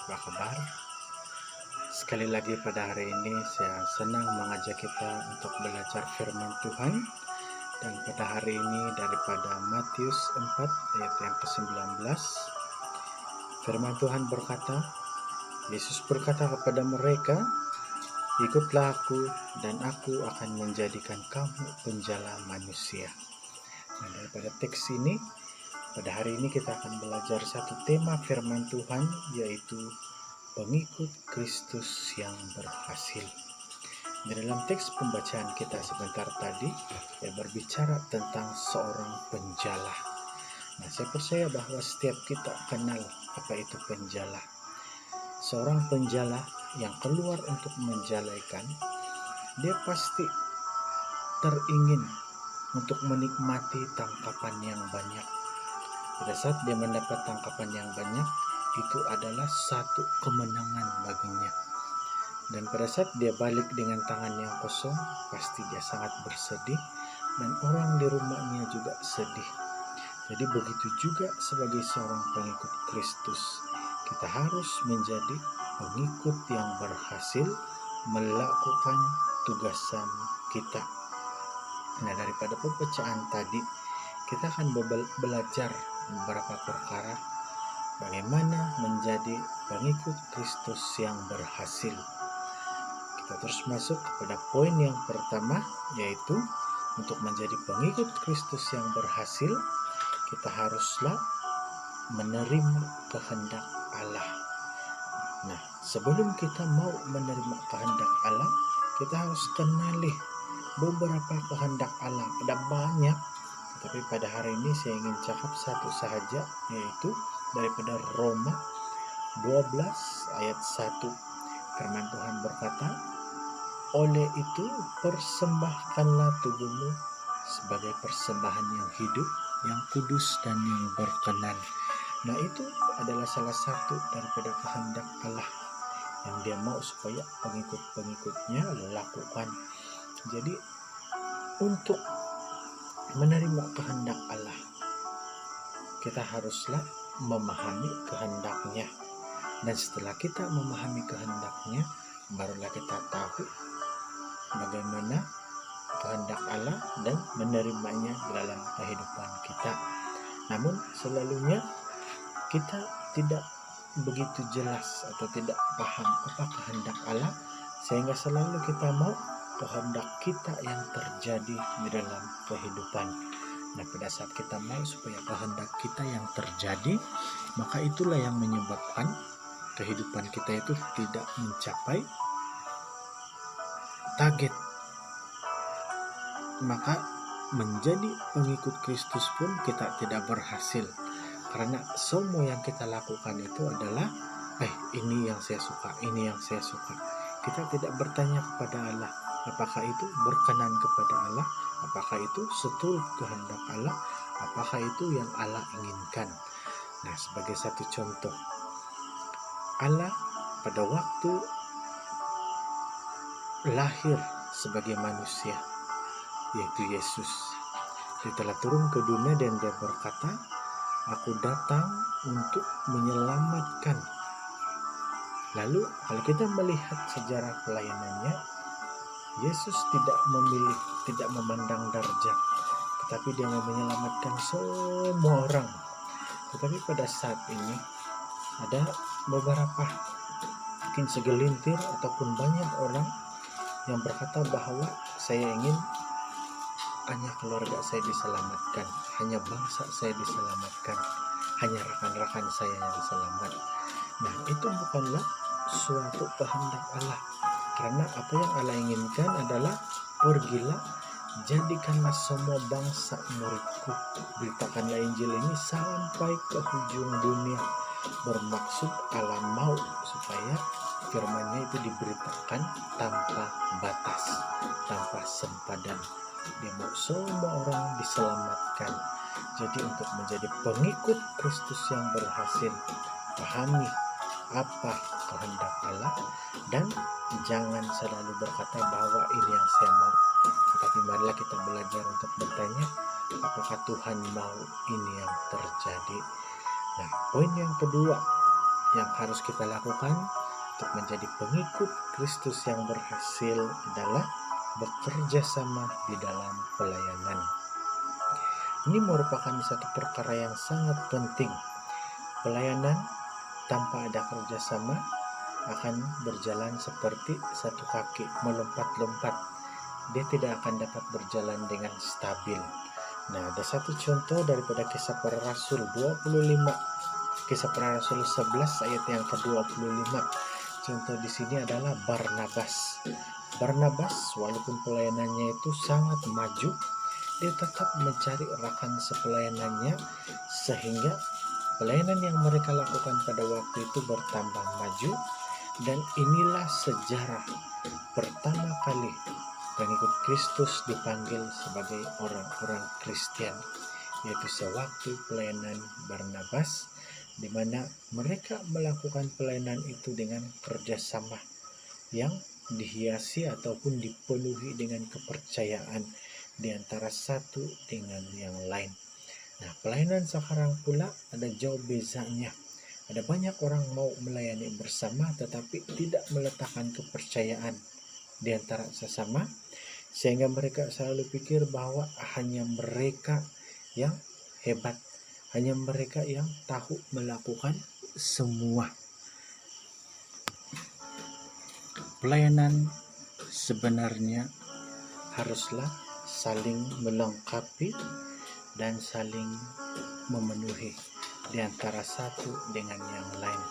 Apa kabar? Sekali lagi pada hari ini saya senang mengajak kita untuk belajar firman Tuhan. Dan pada hari ini daripada Matius 4 ayat yang ke-19, firman Tuhan berkata, Yesus berkata kepada mereka, "Ikutlah aku dan aku akan menjadikan kamu penjala manusia." Nah, daripada teks ini, pada hari ini kita akan belajar satu tema firman Tuhan, yaitu pengikut Kristus yang berhasil. Di dalam teks pembacaan kita sebentar tadi, berbicara tentang seorang penjala. Nah, saya percaya bahwa setiap kita kenal apa itu penjala. Seorang penjala yang keluar untuk menjalaikan, dia pasti teringin untuk menikmati tangkapan yang banyak. Pada saat dia mendapat tangkapan yang banyak, itu adalah satu kemenangan baginya. Dan pada saat dia balik dengan tangan yang kosong, pasti dia sangat bersedih, dan orang di rumahnya juga sedih. Jadi begitu juga sebagai seorang pengikut Kristus, kita harus menjadi pengikut yang berhasil melakukan tugasan kita. Nah, daripada pembacaan tadi, kita akan belajar beberapa perkara bagaimana menjadi pengikut Kristus yang berhasil. Kita terus masuk kepada poin yang pertama, yaitu untuk menjadi pengikut Kristus yang berhasil, kita haruslah menerima kehendak Allah. Nah, sebelum kita mau menerima kehendak Allah, kita harus kenali beberapa kehendak Allah. Ada banyak, tapi pada hari ini saya ingin cakap satu sahaja, yaitu daripada Roma 12 ayat 1. Firman Tuhan berkata, "Oleh itu persembahkanlah tubuhmu sebagai persembahan yang hidup, yang kudus dan yang berkenan." Nah, itu adalah salah satu daripada kehendak Allah yang dia mau supaya pengikut-pengikutnya lakukan. Jadi untuk menerima kehendak Allah, kita haruslah memahami kehendaknya. Dan setelah kita memahami kehendaknya, barulah kita tahu bagaimana kehendak Allah dan menerimanya dalam kehidupan kita. Namun selalunya kita tidak begitu jelas atau tidak paham apa kehendak Allah, sehingga selalu kita mau kehendak kita yang terjadi di dalam kehidupan. Nah, pada saat kita mau supaya kehendak kita yang terjadi, maka itulah yang menyebabkan kehidupan kita itu tidak mencapai target. Maka menjadi pengikut Kristus pun kita tidak berhasil, karena semua yang kita lakukan itu adalah ini yang saya suka, ini yang saya suka. Kita tidak bertanya kepada Allah, apakah itu berkenan kepada Allah, apakah itu seturut kehendak Allah, apakah itu yang Allah inginkan. Nah, sebagai satu contoh, Allah pada waktu lahir sebagai manusia, yaitu Yesus, dia telah turun ke dunia dan dia berkata, "Aku datang untuk menyelamatkan." Lalu kalau kita melihat sejarah pelayanannya, Yesus tidak memandang darjat, tetapi dia mau menyelamatkan semua orang. Tetapi pada saat ini ada beberapa, mungkin segelintir ataupun banyak orang yang berkata bahwa saya ingin hanya keluarga saya diselamatkan, hanya bangsa saya diselamatkan, hanya rekan-rekan saya yang selamat. Nah, itu bukanlah suatu kehendak Allah, karena apa yang Allah inginkan adalah, "Pergilah, jadikanlah semua bangsa muridku, beritakanlah Injil ini sampai ke ujung dunia." Bermaksud Allah mau supaya firman-Nya itu diberitakan tanpa batas, tanpa sempadan. Dia mau semua orang diselamatkan. Jadi untuk menjadi pengikut Kristus yang berhasil, pahami apa kehendak Allah, dan jangan selalu berkata bahwa ini yang saya mau. Tetapi marilah kita belajar untuk bertanya, apakah Tuhan mau ini yang terjadi. Nah, poin yang kedua, yang harus kita lakukan untuk menjadi pengikut Kristus yang berhasil adalah bekerja sama di dalam pelayanan. Ini merupakan satu perkara yang sangat penting. Pelayanan tanpa ada kerjasama akan berjalan seperti satu kaki melompat-lompat. Dia tidak akan dapat berjalan dengan stabil. Nah, ada satu contoh daripada Kisah Para Rasul 25. Kisah Para Rasul 11 ayat yang ke-25. Contoh di sini adalah Barnabas. Barnabas walaupun pelayanannya itu sangat maju, dia tetap mencari rekan sepelayanannya sehingga pelayanan yang mereka lakukan pada waktu itu bertambah maju. Dan inilah sejarah pertama kali pengikut Kristus dipanggil sebagai orang-orang Kristen, yaitu sewaktu pelayanan Barnabas, di mana mereka melakukan pelayanan itu dengan kerjasama yang dihiasi ataupun dipenuhi dengan kepercayaan di antara satu dengan yang lain. Nah, pelayanan sekarang pula ada jauh bezanya. Ada banyak orang mau melayani bersama tetapi tidak meletakkan kepercayaan di antara sesama, sehingga mereka selalu pikir bahwa hanya mereka yang hebat, hanya mereka yang tahu melakukan semua. Pelayanan sebenarnya haruslah saling melengkapi dan saling memenuhi di antara satu dengan yang lain.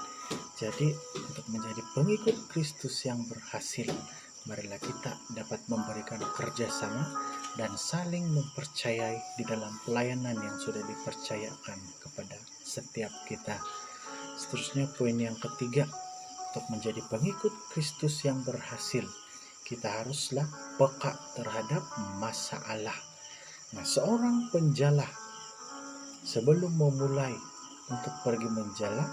Jadi untuk menjadi pengikut Kristus yang berhasil, marilah kita dapat memberikan kerjasama dan saling mempercayai di dalam pelayanan yang sudah dipercayakan kepada setiap kita. Seterusnya poin yang ketiga, untuk menjadi pengikut Kristus yang berhasil, kita haruslah peka terhadap masalah. Nah, seorang penjala sebelum memulai untuk pergi menjala,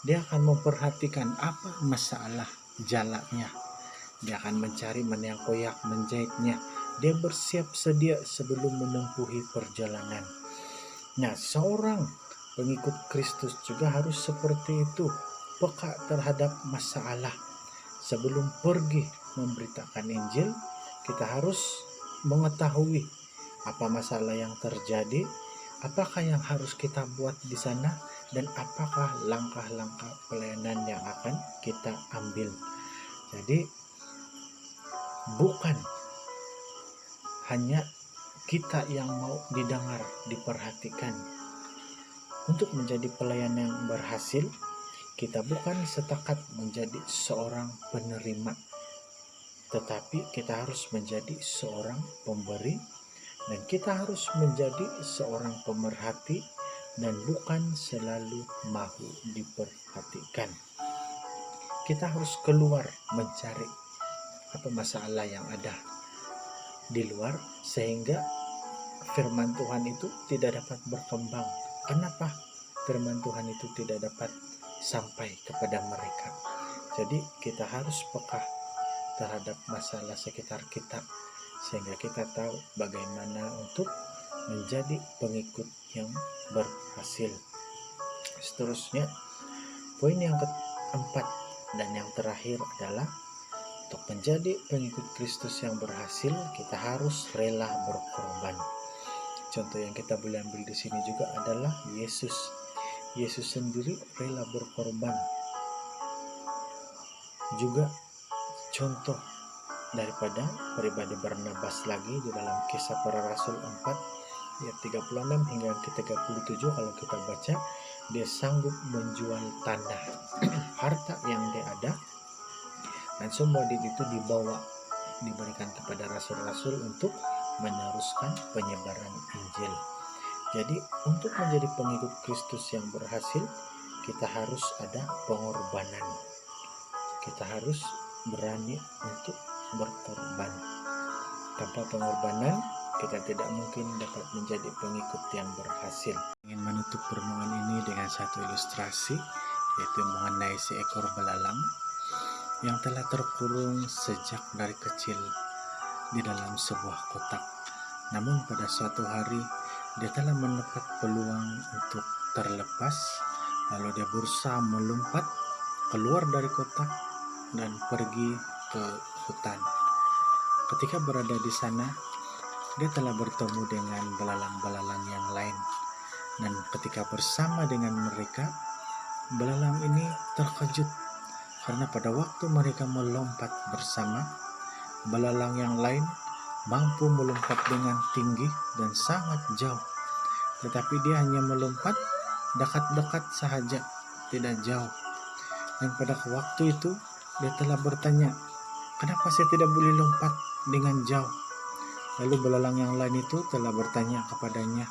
dia akan memperhatikan apa masalah jalanya. Dia akan mencari mana yang koyak menjahitnya. Dia bersiap sedia sebelum menempuhi perjalanan. Nah, seorang pengikut Kristus juga harus seperti itu, peka terhadap masalah. Sebelum pergi memberitakan Injil, kita harus mengetahui apa masalah yang terjadi, apakah yang harus kita buat di sana, dan apakah langkah-langkah pelayanan yang akan kita ambil. Jadi bukan hanya kita yang mau didengar, diperhatikan. Untuk menjadi pelayan yang berhasil, kita bukan setakat menjadi seorang penerima, tetapi kita harus menjadi seorang pemberi, dan kita harus menjadi seorang pemerhati, dan bukan selalu mahu diperhatikan. Kita harus keluar mencari apa masalah yang ada di luar, sehingga firman Tuhan itu tidak dapat berkembang. Kenapa firman Tuhan itu tidak dapat sampai kepada mereka? Jadi kita harus peka terhadap masalah sekitar kita, sehingga kita tahu bagaimana untuk menjadi pengikut yang berhasil. Seterusnya, poin yang keempat dan yang terakhir adalah untuk menjadi pengikut Kristus yang berhasil, kita harus rela berkorban. Contoh yang kita boleh ambil di sini juga adalah Yesus. Yesus sendiri rela berkorban. Juga contoh daripada pribadi Barnabas lagi di dalam Kisah Para Rasul 4 ayat 36 hingga ke-37, kalau kita baca, dia sanggup menjual tanah, harta yang dia ada, dan semua itu diberikan kepada rasul-rasul untuk meneruskan penyebaran Injil. Jadi untuk menjadi pengikut Kristus yang berhasil, kita harus ada pengorbanan. Kita harus berani untuk berkorban. Tanpa pengorbanan, kita tidak mungkin dapat menjadi pengikut yang berhasil. Ingin menutup renungan ini dengan satu ilustrasi, yaitu mengenai seekor belalang yang telah terkurung sejak dari kecil di dalam sebuah kotak. Namun pada suatu hari dia telah mendapat peluang untuk terlepas Lalu dia berusaha melompat keluar dari kotak dan pergi ke hutan. Ketika berada di sana, dia telah bertemu dengan belalang-belalang yang lain. Dan ketika bersama dengan mereka, belalang ini terkejut karena pada waktu mereka melompat bersama, belalang yang lain mampu melompat dengan tinggi dan sangat jauh. Tetapi dia hanya melompat dekat-dekat sahaja, tidak jauh. Dan pada waktu itu dia telah bertanya, kenapa saya tidak boleh lompat dengan jauh? Lalu belalang yang lain itu telah bertanya kepadanya,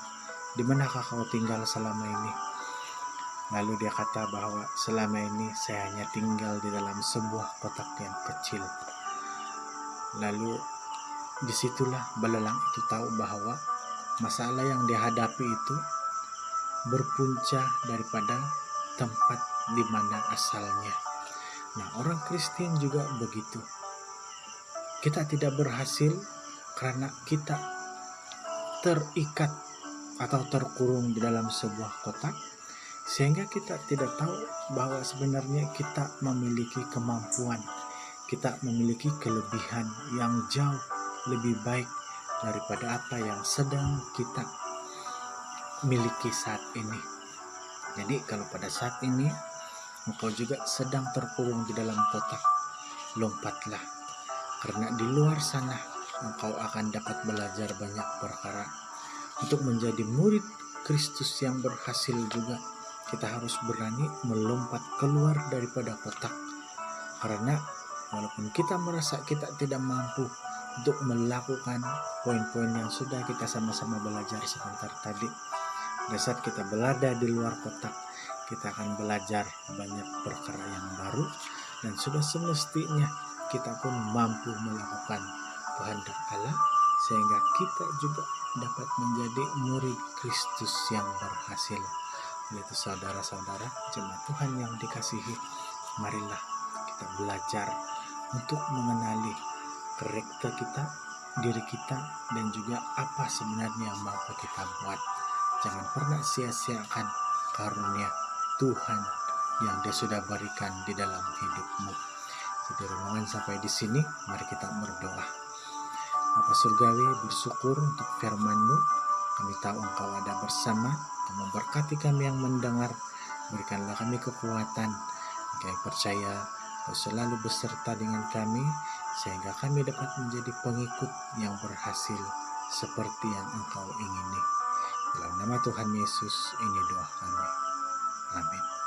di manakah kau tinggal selama ini? Lalu dia kata bahwa selama ini saya hanya tinggal di dalam sebuah kotak yang kecil. Lalu disitulah belalang itu tahu bahwa masalah yang dihadapi itu berpunca daripada tempat di mana asalnya. Nah, orang Kristen juga begitu. Kita tidak berhasil karena kita terikat atau terkurung di dalam sebuah kotak, sehingga kita tidak tahu bahwa sebenarnya kita memiliki kemampuan, kita memiliki kelebihan yang jauh lebih baik daripada apa yang sedang kita miliki saat ini. Jadi kalau pada saat ini engkau juga sedang terkurung di dalam kotak, lompatlah, karena di luar sana engkau akan dapat belajar banyak perkara. Untuk menjadi murid Kristus yang berhasil juga, kita harus berani melompat keluar daripada kotak. Karena walaupun kita merasa kita tidak mampu untuk melakukan poin-poin yang sudah kita sama-sama belajar sebentar tadi, pada saat kita berada di luar kotak, kita akan belajar banyak perkara yang baru, dan sudah semestinya kita pun mampu melakukan kehendak Allah, sehingga kita juga dapat menjadi murid Kristus yang berhasil. Yaitu saudara-saudara jemaat Tuhan yang dikasihi, marilah kita belajar untuk mengenali karakter kita, diri kita, dan juga apa sebenarnya yang mampu kita buat. Jangan pernah sia-siakan karunia Tuhan yang Dia sudah berikan di dalam hidupmu. Jadi renungan sampai di sini, mari kita berdoa. Bapa Surgawi, bersyukur untuk firman-Mu. Kami tahu Engkau ada bersama, Kau memberkati kami yang mendengar. Berikanlah kami kekuatan, kami percaya Kau selalu beserta dengan kami, sehingga kami dapat menjadi pengikut yang berhasil seperti yang Engkau ingini. Dalam nama Tuhan Yesus ini doa kami. Amin.